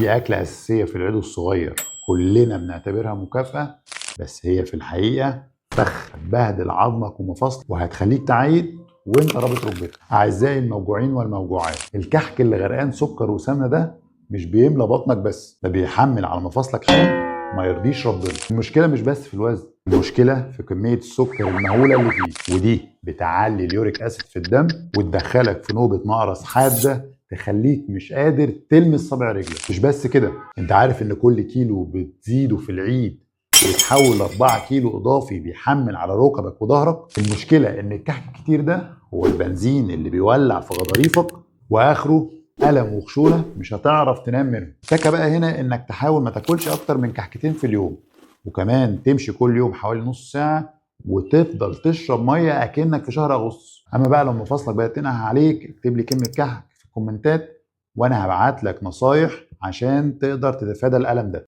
في أكلة أساسية في العيد الصغير كلنا بنعتبرها مكافأة، بس هي في الحقيقة فخ هتبهدل عظمك ومفاصلك وهتخليك تعيد وانت رابط ركبتك. أعزائي الموجوعين والموجوعات، الكحك اللي غرقان سكر وسمنة ده مش بيملى بطنك بس، ده بيحمل على مفاصلك حمل ما يرضيش ربنا. المشكلة مش بس في الوزن، المشكلة في كمية السكر المهولة اللي فيه، ودي بتعلي اليوريك أسيد في الدم وتدخلك في نوبة نقرس حادة تخليك مش قادر تلمس صابع رجلك. مش بس كده، انت عارف ان كل كيلو بتزيده في العيد بيتحول 4 كيلو اضافي بيحمل على ركبك وظهرك. المشكله ان الكحك الكتير ده هو البنزين اللي بيولع في غضاريفك واخره الم وخشونه مش هتعرف تنام منه. التكه بقى هنا انك تحاول ما تاكلش اكتر من كحكتين في اليوم، وكمان تمشي كل يوم حوالي نص ساعه وتفضل تشرب ميه اكنك في شهر اغسطس. اما بقى لو مفاصلك بدات تنقح عليك اكتب لي كلمه كحك في الكومنتات وانا هبعت لك نصايح عشان تقدر تتفادى الالم ده.